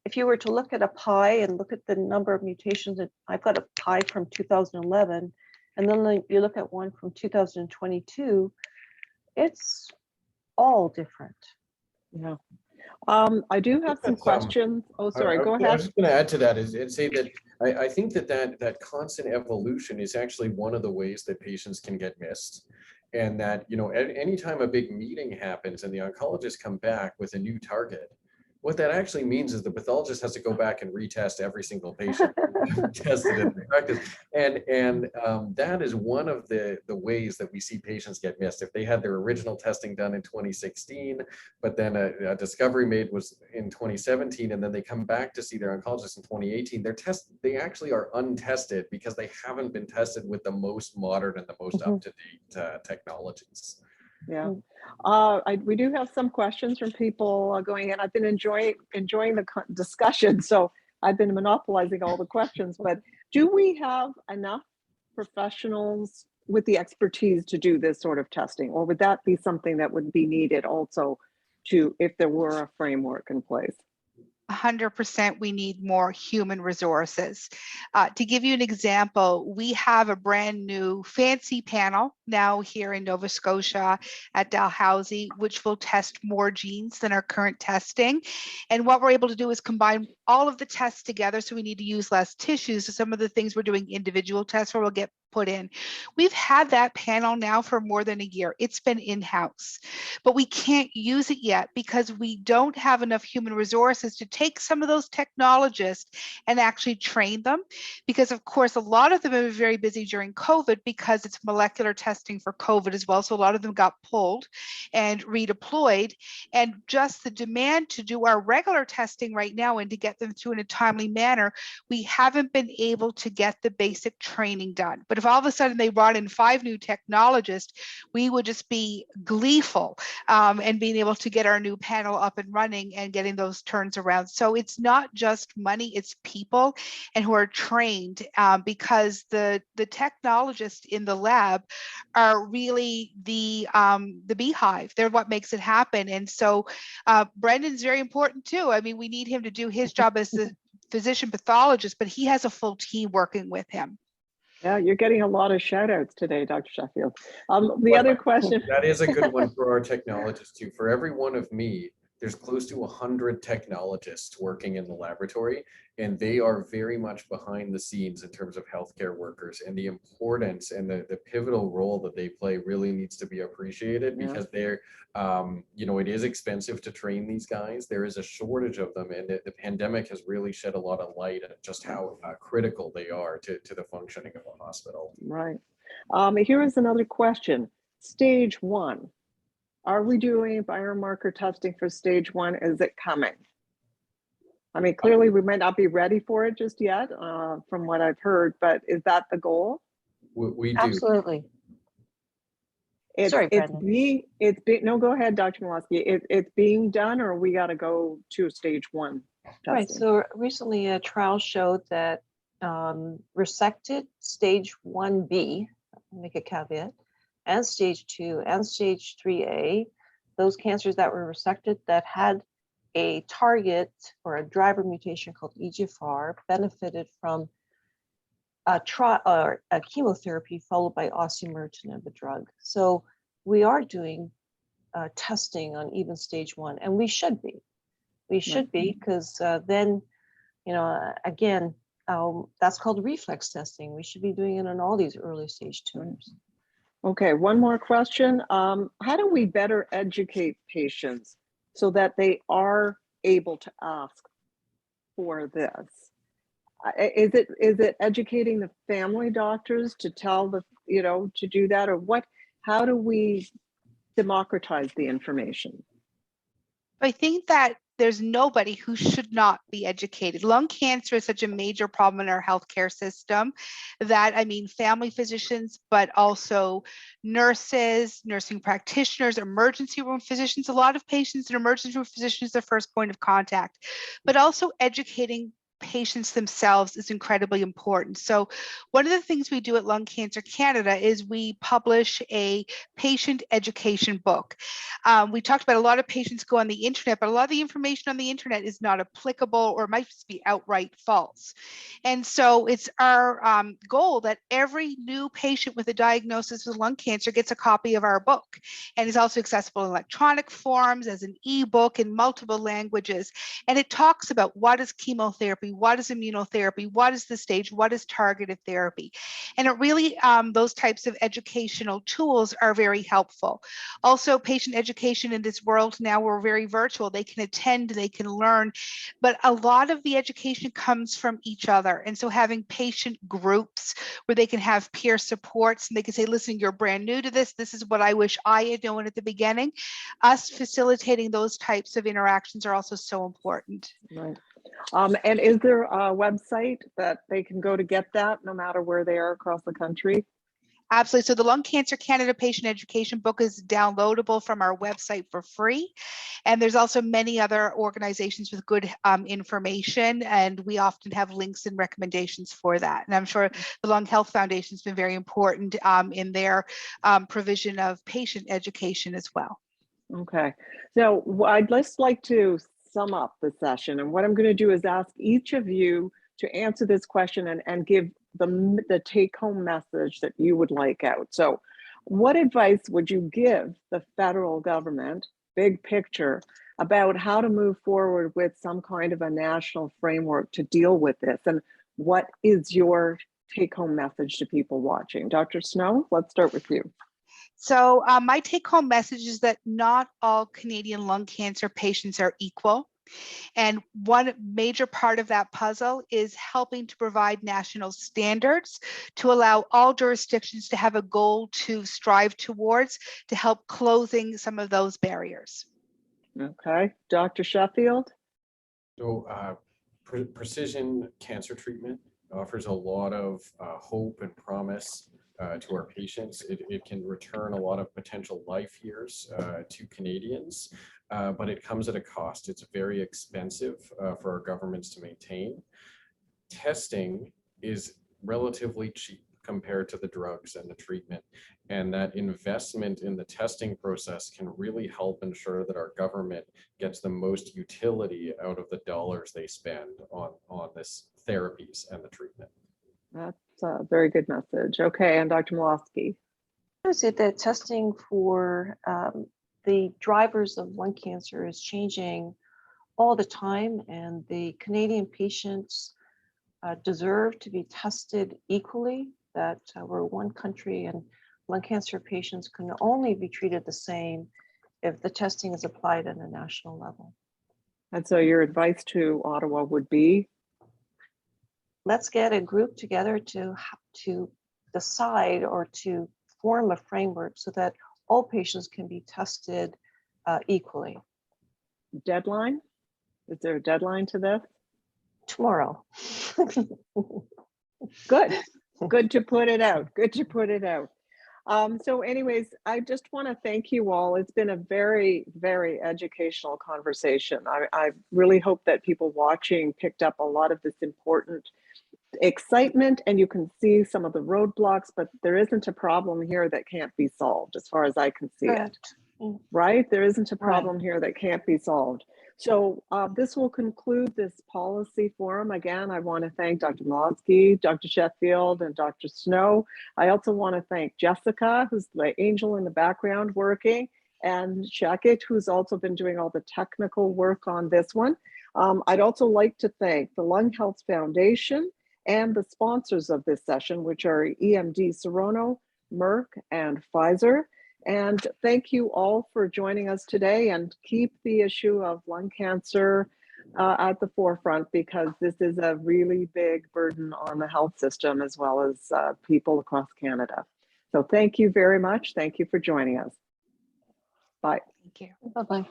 if you were to look at a pie and look at the number of mutations, that I've got a pie from 2011, and then you look at one from 2022, it's all different. Yeah. I do have some questions. Oh, sorry, go I ahead. was just going to add to that and say that I think that constant evolution is actually one of the ways that patients can get missed. And that, anytime a big meeting happens and the oncologists come back with a new target, what that actually means is the pathologist has to go back and retest every single patient tested in practice. And that is one of the ways that we see patients get missed. If they had their original testing done in 2016, but then a discovery made was in 2017, and then they come back to see their oncologist in 2018, they actually are untested because they haven't been tested with the most modern and the most up-to-date technologies. Yeah, we do have some questions from people going in. I've been enjoying the discussion, so I've been monopolizing all the questions. But do we have enough professionals with the expertise to do this sort of testing, or would that be something that would be needed also if there were a framework in place? 100% we need more human resources. To give you an example, we have a brand new fancy panel now here in Nova Scotia at Dalhousie, which will test more genes than our current testing. And what we're able to do is combine all of the tests together, so we need to use less tissues. So some of the things we're doing individual tests where we'll get put in. We've had that panel now for more than a year. It's been in-house, but we can't use it yet because we don't have enough human resources to take some of those technologists and actually train them. Because of course, a lot of them have been very busy during COVID because it's molecular testing for COVID as well. So a lot of them got pulled and redeployed, and just the demand to do our regular testing right now and to get them through in a timely manner, we haven't been able to get the basic training done. But if all of a sudden they brought in 5 new technologists, we would just be gleeful and being able to get our new panel up and running and getting those turns around. So it's not just money, it's people and who are trained, because the technologists in the lab are really the beehive. They're what makes it happen. And so Brendan's very important too. I mean, we need him to do his job as the physician pathologist, but he has a full team working with him. Yeah, you're getting a lot of shout outs today, Dr. Sheffield. The other question. That is a good one for our technologists too. For every one of me, there's close to 100 technologists working in the laboratory, and they are very much behind the scenes in terms of healthcare workers, and the importance and the pivotal role that they play really needs to be appreciated, because they're, it is expensive to train these guys. There is a shortage of them, and the pandemic has really shed a lot of light on just how critical they are to the functioning of a hospital. Right. Here is another question. Stage 1. Are we doing biomarker testing for stage 1? Is it coming? I mean, clearly we might not be ready for it just yet, from what I've heard, but is that the goal? We do. Absolutely. Sorry, Brandon. No, go ahead, Dr. Milovsky. It's being done, or we got to go to stage 1 testing? Right. So recently a trial showed that resected stage 1B, make a caveat, and stage 2 and stage 3A, those cancers that were resected that had a target or a driver mutation called EGFR benefited from a chemotherapy followed by osimertinib, a drug. So we are doing testing on even stage 1, and we should be. We should be, because then, again, that's called reflex testing. We should be doing it on all these early stage tumors. Okay, one more question. How do we better educate patients so that they are able to ask for this? Is it educating the family doctors to tell to do that, or what? How do we democratize the information? I think that there's nobody who should not be educated. Lung cancer is such a major problem in our healthcare system that, I mean, family physicians, but also nurses, nursing practitioners, emergency room physicians, a lot of patients in emergency room physicians, their first point of contact, but also educating patients themselves is incredibly important. So one of the things we do at Lung Cancer Canada is we publish a patient education book. We talked about a lot of patients go on the internet, but a lot of the information on the internet is not applicable or might just be outright false. And so it's our goal that every new patient with a diagnosis of lung cancer gets a copy of our book, and is also accessible in electronic forms, as an ebook in multiple languages. And it talks about what is chemotherapy, what is immunotherapy, what is the stage, what is targeted therapy. And it really, those types of educational tools are very helpful. Also, patient education in this world now, we're very virtual. They can attend, they can learn, but a lot of the education comes from each other. And so having patient groups where they can have peer supports and they can say, listen, you're brand new to this. This is what I wish I had known at the beginning. Us facilitating those types of interactions are also so important. Right. And is there a website that they can go to get that no matter where they are across the country? Absolutely. So the Lung Cancer Canada Patient Education Book is downloadable from our website for free. And there's also many other organizations with good information, and we often have links and recommendations for that. And I'm sure the Lung Health Foundation has been very important in their provision of patient education as well. Okay, so I'd just like to sum up the session, and what I'm going to do is ask each of you to answer this question and give the take-home message that you would like out. So what advice would you give the federal government, big picture, about how to move forward with some kind of a national framework to deal with this? And what is your take-home message to people watching? Dr. Snow, let's start with you. So my take-home message is that not all Canadian lung cancer patients are equal. And one major part of that puzzle is helping to provide national standards to allow all jurisdictions to have a goal to strive towards to help closing some of those barriers. Okay, Dr. Sheffield? So precision cancer treatment offers a lot of hope and promise to our patients. It can return a lot of potential life years to Canadians, but it comes at a cost. It's very expensive for our governments to maintain. Testing is relatively cheap compared to the drugs and the treatment. And that investment in the testing process can really help ensure that our government gets the most utility out of the dollars they spend on this therapies and the treatment. That's a very good message. Okay, and Dr. Milovsky. I would say that testing for the drivers of lung cancer is changing all the time, and the Canadian patients deserve to be tested equally, that we're one country and lung cancer patients can only be treated the same if the testing is applied at a national level. And so your advice to Ottawa would be? Let's get a group together to decide or to form a framework so that all patients can be tested equally. Deadline? Is there a deadline to this? Tomorrow. Good. Good to put it out. Good to put it out. So anyways, I just want to thank you all. It's been a very, very educational conversation. I really hope that people watching picked up a lot of this important excitement, and you can see some of the roadblocks, but there isn't a problem here that can't be solved as far as I can see it. Right? There isn't a problem here that can't be solved. So this will conclude this policy forum. Again, I want to thank Dr. Milovsky, Dr. Sheffield, and Dr. Snow. I also want to thank Jessica, who's the angel in the background working, and Shakit, who's also been doing all the technical work on this one. I'd also like to thank the Lung Health Foundation and the sponsors of this session, which are EMD Serono, Merck, and Pfizer. And thank you all for joining us today, and keep the issue of lung cancer at the forefront, because this is a really big burden on the health system as well as people across Canada. So thank you very much. Thank you for joining us. Bye. Thank you. Bye-bye.